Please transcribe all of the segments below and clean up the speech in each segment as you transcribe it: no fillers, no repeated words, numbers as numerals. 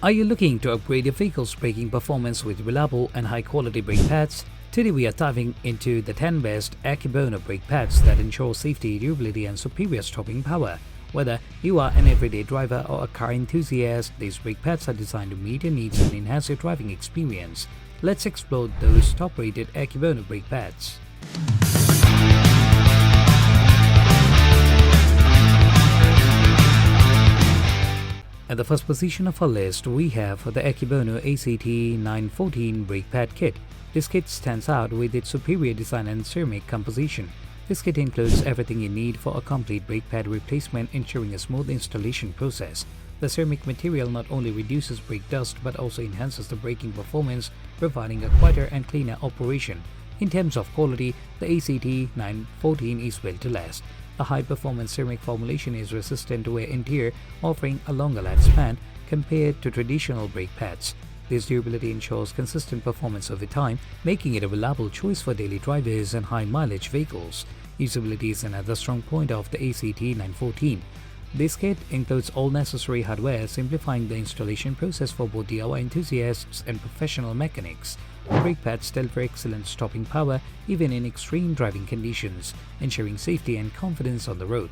Are you looking to upgrade your vehicle's braking performance with reliable and high-quality brake pads? Today we are diving into the 10 best Akebono brake pads that ensure safety, durability and superior stopping power. Whether you are an everyday driver or a car enthusiast, these brake pads are designed to meet your needs and enhance your driving experience. Let's explore those top-rated Akebono brake pads. At the first position of our list, we have the Akebono ACT914 Brake Pad Kit. This kit stands out with its superior design and ceramic composition. This kit includes everything you need for a complete brake pad replacement, ensuring a smooth installation process. The ceramic material not only reduces brake dust but also enhances the braking performance, providing a quieter and cleaner operation. In terms of quality, the ACT914 is built to last. A high-performance ceramic formulation is resistant to wear and tear, offering a longer lifespan compared to traditional brake pads. This durability ensures consistent performance over time, making it a reliable choice for daily drivers and high-mileage vehicles. Usability is another strong point of the ACT914. This kit includes all necessary hardware, simplifying the installation process for both DIY enthusiasts and professional mechanics. Brake pads deliver excellent stopping power even in extreme driving conditions, ensuring safety and confidence on the road.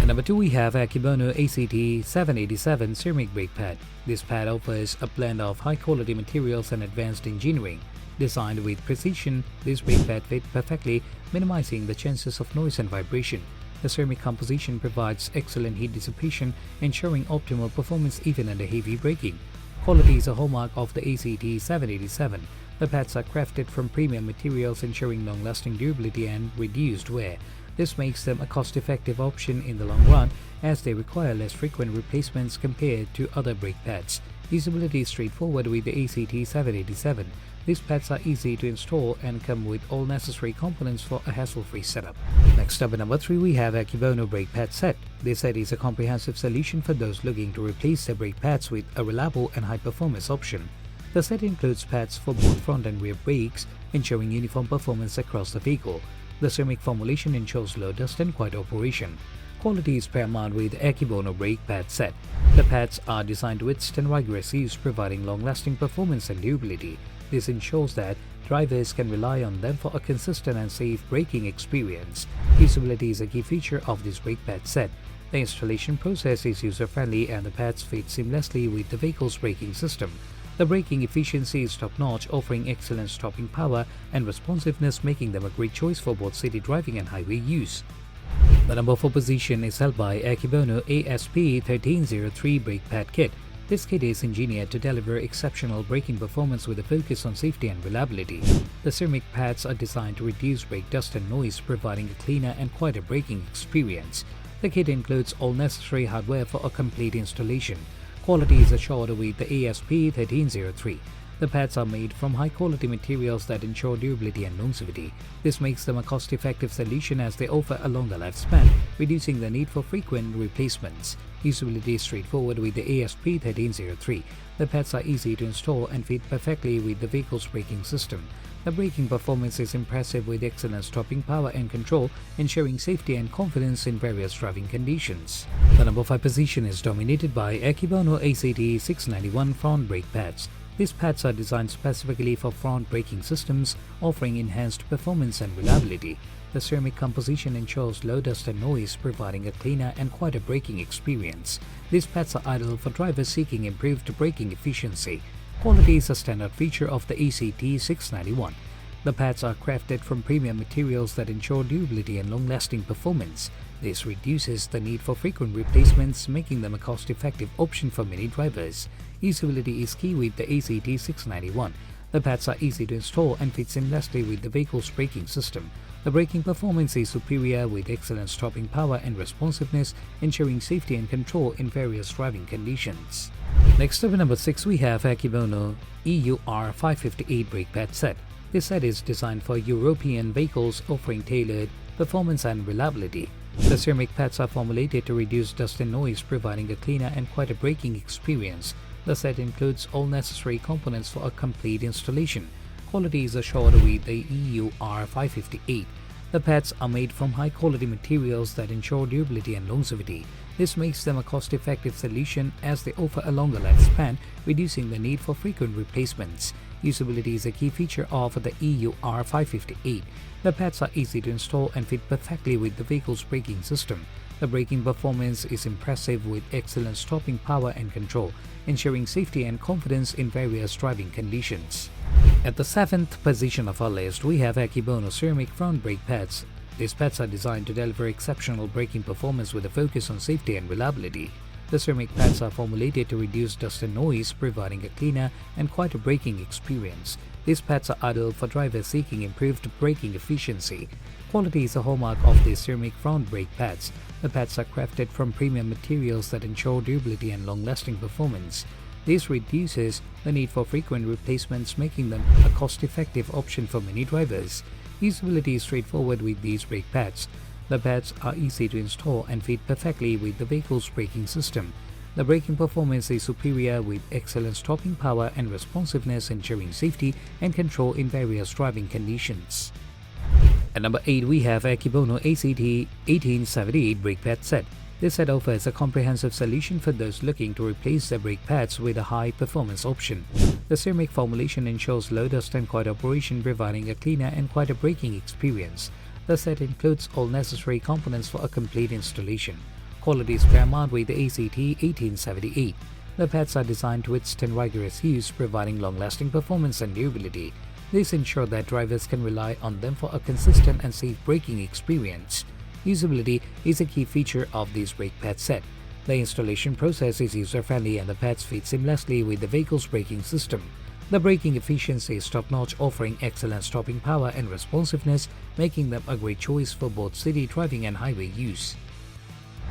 At number 2, we have Akebono ACT787 Ceramic Brake Pad. This pad offers a blend of high-quality materials and advanced engineering. Designed with precision, this brake pad fits perfectly, minimizing the chances of noise and vibration. The ceramic composition provides excellent heat dissipation, ensuring optimal performance even under heavy braking. Quality is a hallmark of the ACT787. The pads are crafted from premium materials, ensuring long-lasting durability and reduced wear. This makes them a cost-effective option in the long run, as they require less frequent replacements compared to other brake pads. Usability is straightforward with the ACT787. These pads are easy to install and come with all necessary components for a hassle-free setup. Next up at number 3, we have Akebono Brake Pad Set. This set is a comprehensive solution for those looking to replace their brake pads with a reliable and high-performance option. The set includes pads for both front and rear brakes, ensuring uniform performance across the vehicle. The ceramic formulation ensures low dust and quiet operation. Quality is paramount with Akebono Brake Pad Set. The pads are designed to withstand rigorous use, providing long-lasting performance and durability. This ensures that drivers can rely on them for a consistent and safe braking experience. Usability is a key feature of this brake pad set. The installation process is user-friendly and the pads fit seamlessly with the vehicle's braking system. The braking efficiency is top-notch, offering excellent stopping power and responsiveness, making them a great choice for both city driving and highway use. The number 4 position is held by Akebono ASP1303 Brake Pad Kit. This kit is engineered to deliver exceptional braking performance with a focus on safety and reliability. The ceramic pads are designed to reduce brake dust and noise, providing a cleaner and quieter braking experience. The kit includes all necessary hardware for a complete installation. Quality is assured with the ASP1303. The pads are made from high-quality materials that ensure durability and longevity. This makes them a cost-effective solution as they offer a longer lifespan, reducing the need for frequent replacements. Usability is straightforward with the ASP1303. The pads are easy to install and fit perfectly with the vehicle's braking system. The braking performance is impressive with excellent stopping power and control, ensuring safety and confidence in various driving conditions. The number 5 position is dominated by Akebono ACT691 Front Brake Pads. These pads are designed specifically for front braking systems, offering enhanced performance and reliability. The ceramic composition ensures low dust and noise, providing a cleaner and quieter braking experience. These pads are ideal for drivers seeking improved braking efficiency. Quality is a standard feature of the ACT691. The pads are crafted from premium materials that ensure durability and long-lasting performance. This reduces the need for frequent replacements, making them a cost-effective option for many drivers. Usability is key with the ACT691. The pads are easy to install and fit seamlessly with the vehicle's braking system. The braking performance is superior with excellent stopping power and responsiveness, ensuring safety and control in various driving conditions. Next up at number 6, we have Akebono EUR558 Brake Pad Set. This set is designed for European vehicles, offering tailored performance and reliability. The ceramic pads are formulated to reduce dust and noise, providing a cleaner and quieter braking experience. The set includes all necessary components for a complete installation. Quality is assured with the EUR558. The pads are made from high-quality materials that ensure durability and longevity. This makes them a cost-effective solution as they offer a longer lifespan, reducing the need for frequent replacements. Usability is a key feature of the EUR 558. The pads are easy to install and fit perfectly with the vehicle's braking system. The braking performance is impressive with excellent stopping power and control, ensuring safety and confidence in various driving conditions. At the 7th position of our list, we have Akebono Ceramic Front Brake Pads. These pads are designed to deliver exceptional braking performance with a focus on safety and reliability. The ceramic pads are formulated to reduce dust and noise, providing a cleaner and quieter braking experience. These pads are ideal for drivers seeking improved braking efficiency. Quality is a hallmark of the ceramic front brake pads. The pads are crafted from premium materials that ensure durability and long-lasting performance. This reduces the need for frequent replacements, making them a cost-effective option for many drivers. Usability is straightforward with these brake pads. The pads are easy to install and fit perfectly with the vehicle's braking system. The braking performance is superior with excellent stopping power and responsiveness, ensuring safety and control in various driving conditions. At number 8, we have Akebono ACT 1878 Brake Pad Set. This set offers a comprehensive solution for those looking to replace their brake pads with a high-performance option. The ceramic formulation ensures low dust and quiet operation, providing a cleaner and quieter braking experience. The set includes all necessary components for a complete installation. Quality is paramount with the ACT 1878. The pads are designed to withstand rigorous use, providing long-lasting performance and durability. This ensures that drivers can rely on them for a consistent and safe braking experience. Usability is a key feature of this brake pad set. The installation process is user-friendly and the pads fit seamlessly with the vehicle's braking system. The braking efficiency is top-notch, offering excellent stopping power and responsiveness, making them a great choice for both city driving and highway use.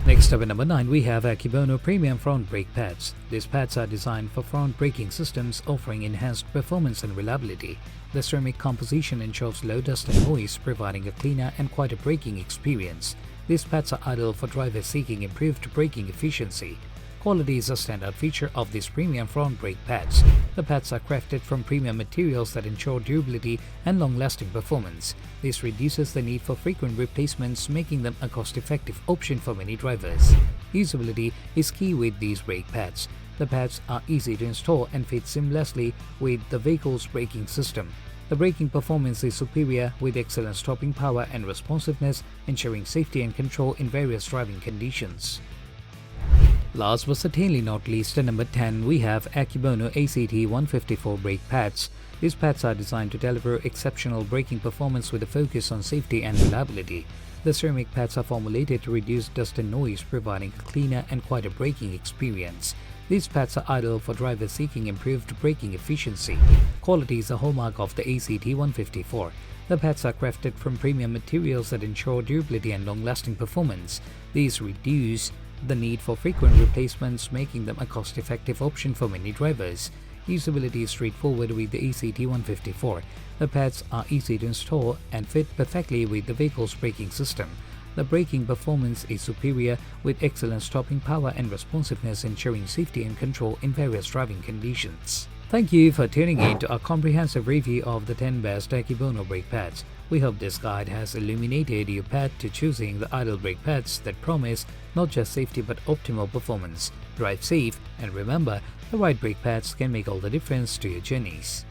Next up at number 9, we have Akebono Premium Front Brake Pads. These pads are designed for front braking systems, offering enhanced performance and reliability. The ceramic composition ensures low dust and noise, providing a cleaner and quieter braking experience. These pads are ideal for drivers seeking improved braking efficiency. Quality is a standout feature of these premium front brake pads. The pads are crafted from premium materials that ensure durability and long-lasting performance. This reduces the need for frequent replacements, making them a cost-effective option for many drivers. Usability is key with these brake pads. The pads are easy to install and fit seamlessly with the vehicle's braking system. The braking performance is superior with excellent stopping power and responsiveness, ensuring safety and control in various driving conditions. Last but certainly not least, at number 10, we have Akebono ACT 154 Brake Pads. These pads are designed to deliver exceptional braking performance with a focus on safety and reliability. The ceramic pads are formulated to reduce dust and noise, providing a cleaner and quieter braking experience. These pads are ideal for drivers seeking improved braking efficiency. Quality is a hallmark of the ACT 154. The pads are crafted from premium materials that ensure durability and long-lasting performance. These reduce the need for frequent replacements, making them a cost-effective option for many drivers. Usability is straightforward with the ACT 154. The pads are easy to install and fit perfectly with the vehicle's braking system. The braking performance is superior with excellent stopping power and responsiveness, ensuring safety and control in various driving conditions. Thank you for tuning in to our comprehensive review of the 10 best Akebono brake pads. We hope this guide has illuminated your path to choosing the ideal brake pads that promise not just safety but optimal performance. Drive safe and remember, the right brake pads can make all the difference to your journeys.